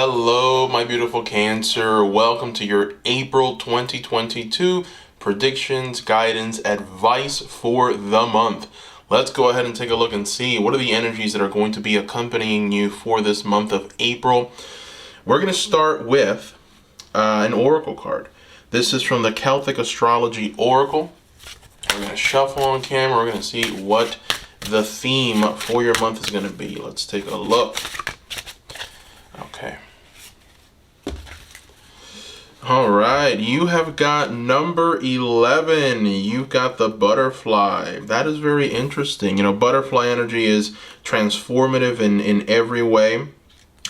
Hello, my beautiful Cancer. Welcome to your April 2022 predictions, guidance, advice for the month. Let's go ahead and take a look and see what are the energies that are going to be accompanying you for this month of April. We're going to start with an oracle card. This is from the Celtic Astrology Oracle. We're going to shuffle on camera. We're going to see what the theme for your month is going to be. Let's take a look. Okay. All right, you have got number 11. You've got the butterfly. That is very interesting. You know, butterfly energy is transformative in every way.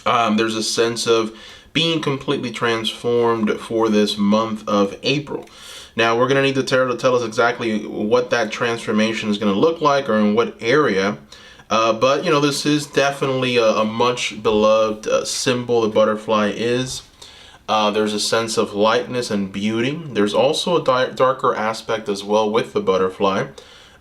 There's a sense of being completely transformed for this month of April. Now, we're going to need the tarot to tell us exactly what that transformation is going to look like or in what area. But, you know, this is definitely a much beloved symbol, the butterfly is. There's a sense of lightness and beauty. There's also a darker aspect as well with the butterfly.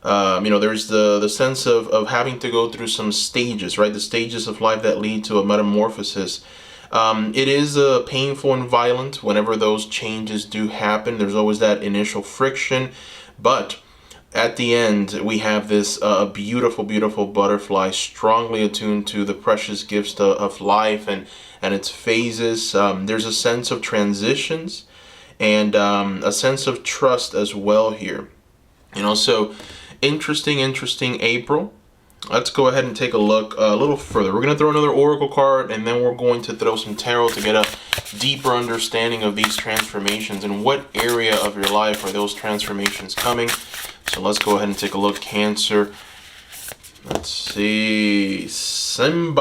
You know, there's the sense of having to go through some stages, right? The stages of life that lead to a metamorphosis. It is painful and violent whenever those changes do happen. There's always that initial friction, but at the end, we have this beautiful, beautiful butterfly, strongly attuned to the precious gifts of life and its phases. There's a sense of transitions and a sense of trust as well here. You know, so interesting April. Let's go ahead and take a look a little further. We're going to throw another oracle card, and then we're going to throw some tarot to get a deeper understanding of these transformations and what area of your life are those transformations coming. So let's go ahead and take a look, Cancer. Let's see. Symbiosis.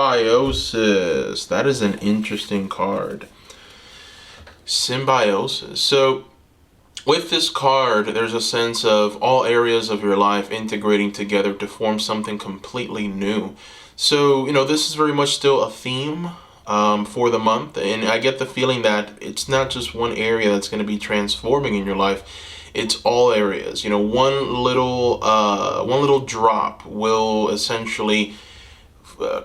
That is an interesting card. Symbiosis. So with this card, there's a sense of all areas of your life integrating together to form something completely new. So, you know, this is very much still a theme for the month. And I get the feeling that it's not just one area that's going to be transforming in your life. It's all areas. You know, one little drop will essentially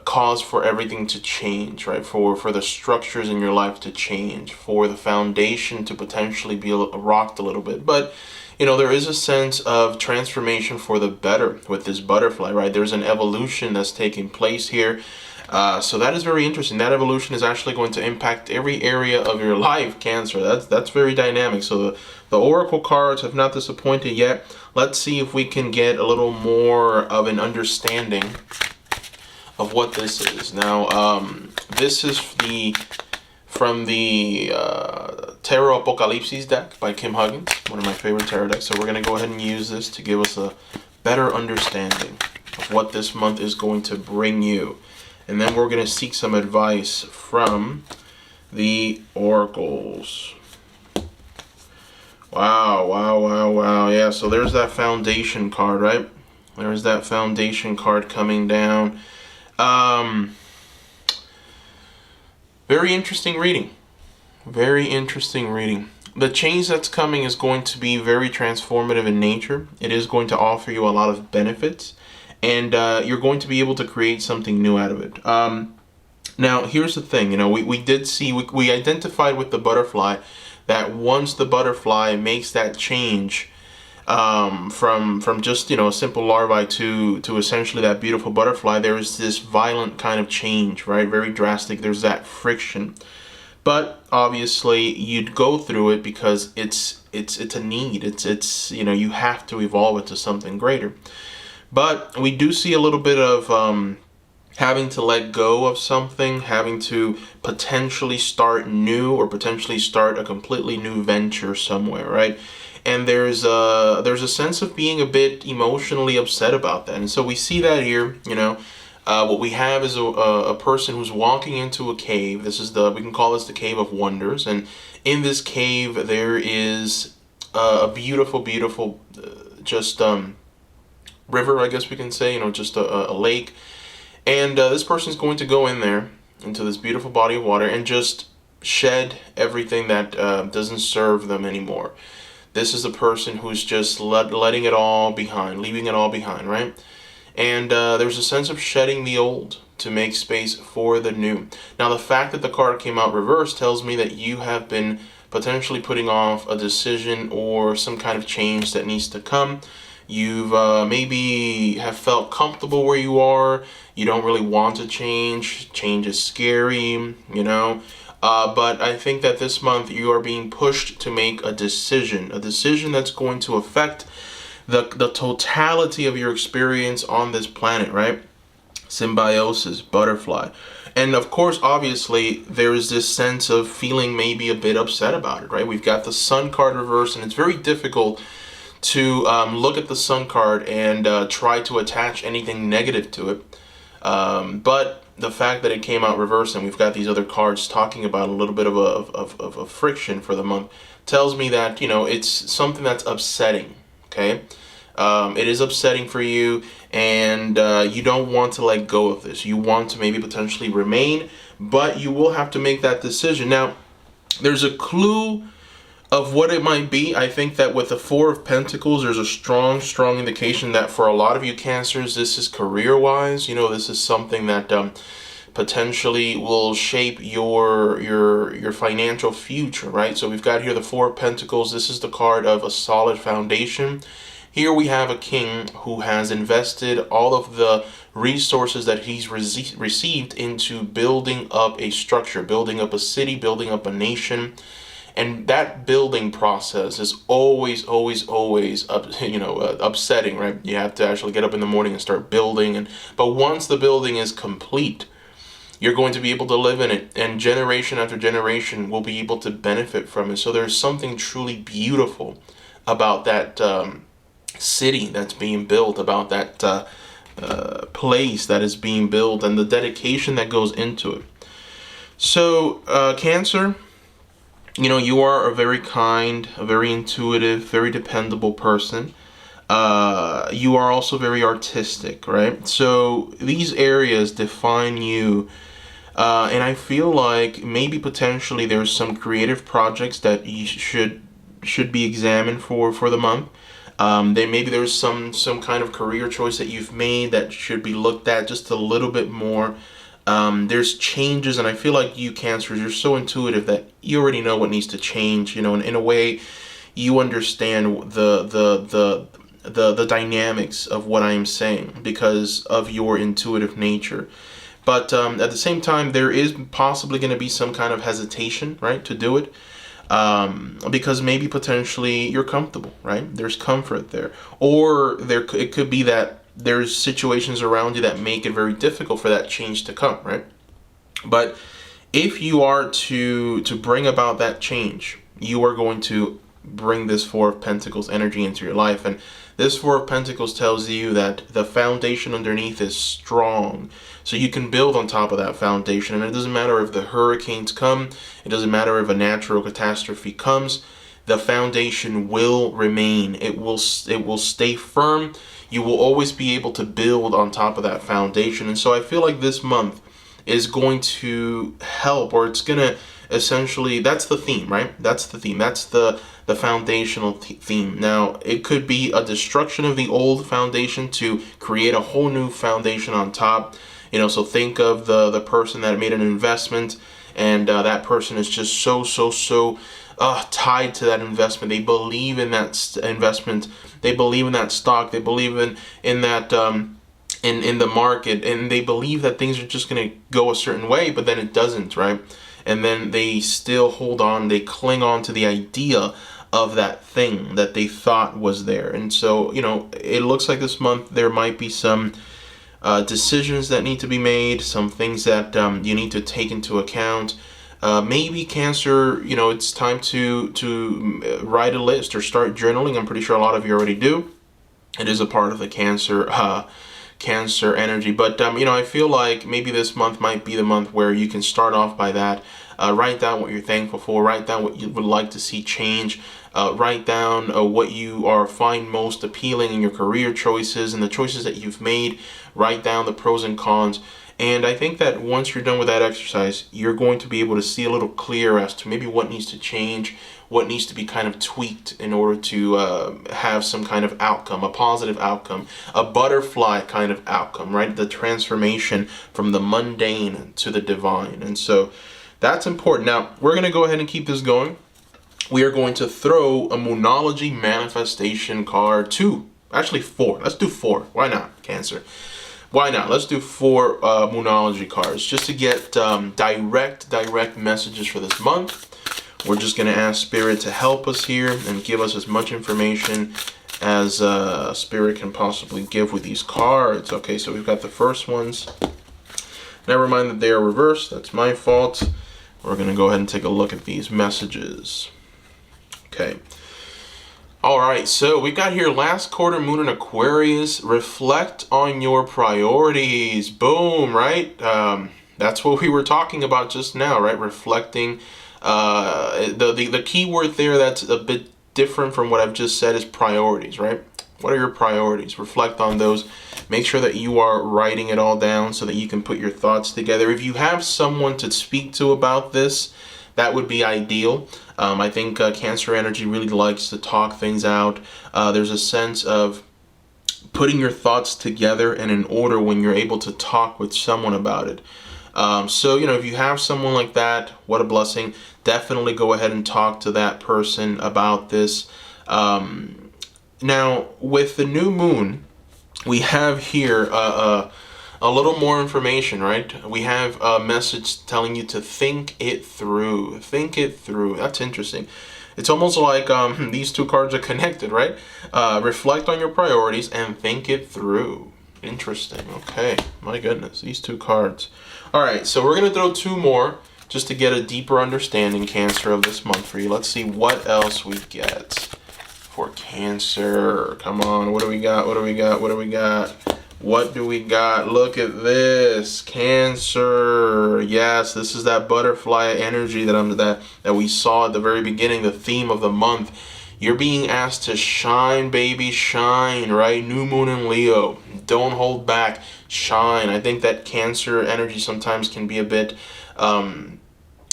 cause for everything to change, right? For the structures in your life to change, for the foundation to potentially be rocked a little bit. But, you know, there is a sense of transformation for the better with this butterfly, right? There's an evolution that's taking place here. So that is very interesting. That evolution is actually going to impact every area of your life, Cancer. That's very dynamic. So the oracle cards have not disappointed yet. Let's see if we can get a little more of an understanding of what this is. Now, this is from the Tarot Apocalypse deck by Kim Huggins, one of my favorite tarot decks. So we're going to go ahead and use this to give us a better understanding of what this month is going to bring you. And then we're going to seek some advice from the oracles. Wow. Yeah, so there's that foundation card, right? There's that foundation card coming down. Very interesting reading. Very interesting reading. The change that's coming is going to be very transformative in nature. It is going to offer you a lot of benefits. And you're going to be able to create something new out of it. Now, here's the thing. You know, we did see, we identified with the butterfly that once the butterfly makes that change from just, you know, a simple larvae to essentially that beautiful butterfly, there is this violent kind of change, right? Very drastic. There's that friction. But obviously, you'd go through it because it's a need. It's you know, you have to evolve it to something greater. But we do see a little bit of having to let go of something, having to potentially start new or potentially start a completely new venture somewhere, right? And there's a sense of being a bit emotionally upset about that. And so we see that here, you know. What we have is a person who's walking into a cave. This is we can call this the Cave of Wonders. And in this cave, there is a beautiful, beautiful, river, I guess we can say, you know, just a lake. And this person's going to go in there into this beautiful body of water and just shed everything that doesn't serve them anymore. This is a person who's just letting it all behind, leaving it all behind, right? And there's a sense of shedding the old to make space for the new. Now, the fact that the card came out reversed tells me that you have been potentially putting off a decision or some kind of change that needs to come. You've maybe have felt comfortable where you are. You don't really want to change. Change is scary, you know. But I think that this month you are being pushed to make a decision that's going to affect the totality of your experience on this planet, right? Symbiosis, butterfly. And of course, obviously, there is this sense of feeling maybe a bit upset about it, right? We've got the Sun card reversed, and it's very difficult to look at the Sun card and try to attach anything negative to it. But the fact that it came out reversed and we've got these other cards talking about a little bit of a friction for the month tells me that, you know, it's something that's upsetting, okay? It is upsetting for you, and you don't want to let go of this. You want to maybe potentially remain, but you will have to make that decision. Now, there's a clue of what it might be. I think that with the Four of Pentacles, there's a strong indication that for a lot of you Cancers, this is career-wise. You know, this is something that potentially will shape your financial future, right? So we've got here the Four of Pentacles. This is the card of a solid foundation. Here we have a king who has invested all of the resources that he's received into building up a structure, building up a city, building up a nation. And that building process is always upsetting, right? You have to actually get up in the morning and start building. But once the building is complete, you're going to be able to live in it, and generation after generation will be able to benefit from it. So there's something truly beautiful about that city that's being built, about that place that is being built, and the dedication that goes into it. So Cancer, you know, you are a very kind, a very intuitive, very dependable person. You are also very artistic, right? So these areas define you. And I feel like maybe potentially there's some creative projects that you should be examined for the month. Maybe there's some kind of career choice that you've made that should be looked at just a little bit more. There's changes, and I feel like you Cancers, you're so intuitive that you already know what needs to change. You know, in a way, you understand the dynamics of what I'm saying because of your intuitive nature. But at the same time, there is possibly going to be some kind of hesitation, right, to do it. Because maybe potentially you're comfortable, right? There's comfort there. Or it could be that there's situations around you that make it very difficult for that change to come, right? But if you are to bring about that change, you are going to bring this Four of Pentacles energy into your life. And this Four of Pentacles tells you that the foundation underneath is strong. So you can build on top of that foundation. And it doesn't matter if the hurricanes come. It doesn't matter if a natural catastrophe comes. The foundation will remain. It will stay firm. You will always be able to build on top of that foundation. And so I feel like this month is going to help, or it's going to essentially, that's the theme, right? That's the theme. That's the foundational theme. Now, it could be a destruction of the old foundation to create a whole new foundation on top. You know, so think of the person that made an investment, and that person is just so tied to that investment. They believe in that investment. They believe in that stock. They believe in that in the market, and they believe that things are just going to go a certain way, but then it doesn't, right? And then they still hold on. They cling on to the idea of that thing that they thought was there. And so, you know, it looks like this month there might be some decisions that need to be made, some things that you need to take into account. Maybe Cancer, you know, it's time to write a list or start journaling. I'm pretty sure a lot of you already do. It is a part of the Cancer energy. But, you know, I feel like maybe this month might be the month where you can start off by that. Write down what you're thankful for. Write down what you would like to see change. Write down what you find most appealing in your career choices and the choices that you've made. Write down the pros and cons. And I think that once you're done with that exercise, you're going to be able to see a little clearer as to maybe what needs to change, what needs to be kind of tweaked in order to have some kind of outcome, a positive outcome, a butterfly kind of outcome, right? The transformation from the mundane to the divine. And so that's important. Now, we're going to go ahead and keep this going. We are going to throw a Moonology manifestation card, 2, actually 4. Let's do 4. Why not, Cancer? Why not? Let's do 4 Moonology cards just to get direct messages for this month. We're just going to ask Spirit to help us here and give us as much information as Spirit can possibly give with these cards. Okay, so we've got the first ones. Never mind that they are reversed. That's my fault. We're going to go ahead and take a look at these messages. Okay. All right, so we've got here last quarter moon in Aquarius. Reflect on your priorities. Boom, right? That's what we were talking about just now, right? Reflecting. The key word there that's a bit different from what I've just said is priorities, right? What are your priorities? Reflect on those. Make sure that you are writing it all down so that you can put your thoughts together. If you have someone to speak to about this, that would be ideal. I think Cancer energy really likes to talk things out. There's a sense of putting your thoughts together and in order when you're able to talk with someone about it. So, if you have someone like that, what a blessing. Definitely go ahead and talk to that person about this. Now, with the new moon, we have here a little more information, right? We have a message telling you to think it through. Think it through. That's interesting. It's almost like these 2 cards are connected, right? Reflect on your priorities and think it through. Interesting. Okay. My goodness. These 2 cards. All right. So we're going to throw 2 more just to get a deeper understanding, Cancer, of this month for you. Let's see what else we get for Cancer. Come on. What do we got? What do we got? What do we got? What do we got? Look at this, Cancer. Yes, this is that butterfly energy that we saw at the very beginning, the theme of the month. You're being asked to shine, baby, shine, right? New moon in Leo. Don't hold back. Shine. I think that Cancer energy sometimes can be a bit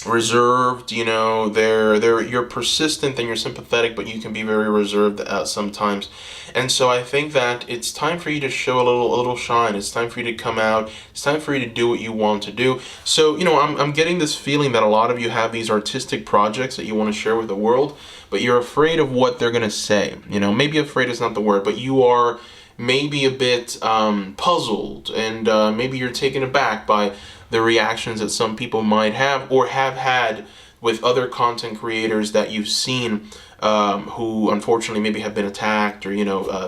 reserved, you're persistent and you're sympathetic, but you can be very reserved sometimes. And so I think that it's time for you to show a little shine. It's time for you to come out. It's time for you to do what you want to do. So, I'm getting this feeling that a lot of you have these artistic projects that you want to share with the world, but you're afraid of what they're going to say. Maybe afraid is not the word, but you are maybe a bit puzzled, and maybe you're taken aback by the reactions that some people might have or have had with other content creators that you've seen who unfortunately maybe have been attacked or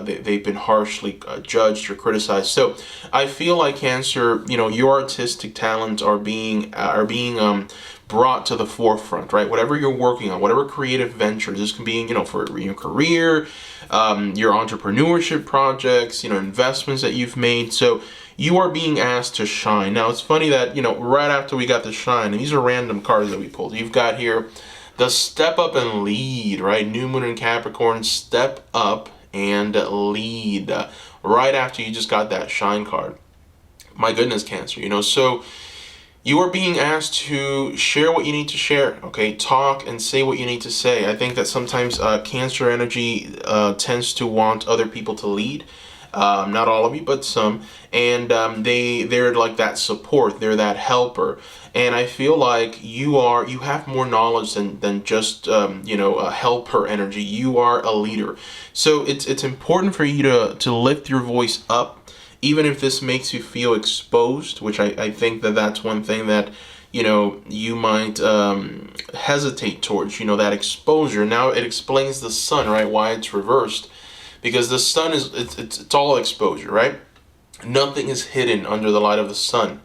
they've been harshly judged or criticized. So I feel like Cancer, your artistic talents are being brought to the forefront, right? Whatever you're working on, whatever creative ventures, this can be for your career, your entrepreneurship projects, investments that you've made. So you are being asked to shine. Now, it's funny that, right after we got the shine, and these are random cards that we pulled. You've got here the step up and lead, right? New moon in Capricorn, step up and lead. Right after you just got that shine card. My goodness, Cancer, so you are being asked to share what you need to share, okay? Talk and say what you need to say. I think that sometimes Cancer energy tends to want other people to lead. Not all of you, but some. And they're like that support. They're that helper. And I feel like you have more knowledge than just a helper energy. You are a leader. So it's important for you to lift your voice up, even if this makes you feel exposed, which I think that's one thing that you might hesitate towards, that exposure. Now it explains the sun, right? Why it's reversed. Because the sun it's all exposure, right? Nothing is hidden under the light of the sun.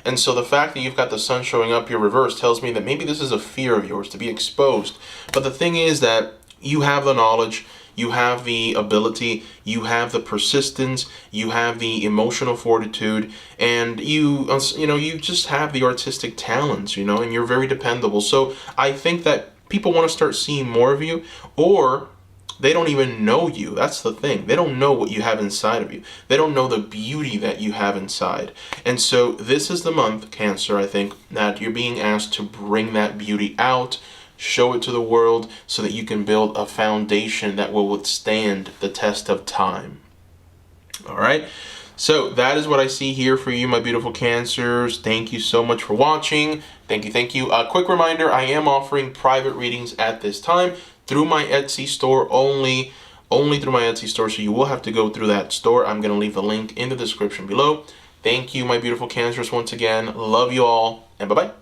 And so the fact that you've got the sun showing up here reversed tells me that maybe this is a fear of yours, to be exposed. But the thing is that you have the knowledge, You have the ability, you have the persistence, you have the emotional fortitude, and you just have the artistic talents, and you're very dependable. So I think that people want to start seeing more of you, or they don't even know you. That's the thing. They don't know what you have inside of you. They don't know the beauty that you have inside. And so this is the month, Cancer, I think, that you're being asked to bring that beauty out, show it to the world so that you can build a foundation that will withstand the test of time. All right? So that is what I see here for you, my beautiful Cancers. Thank you so much for watching. Thank you, thank you. A quick reminder, I am offering private readings at this time through my Etsy store only through my Etsy store, so you will have to go through that store. I'm going to leave the link in the description below. Thank you, my beautiful Cancers, once again. Love you all, and bye-bye.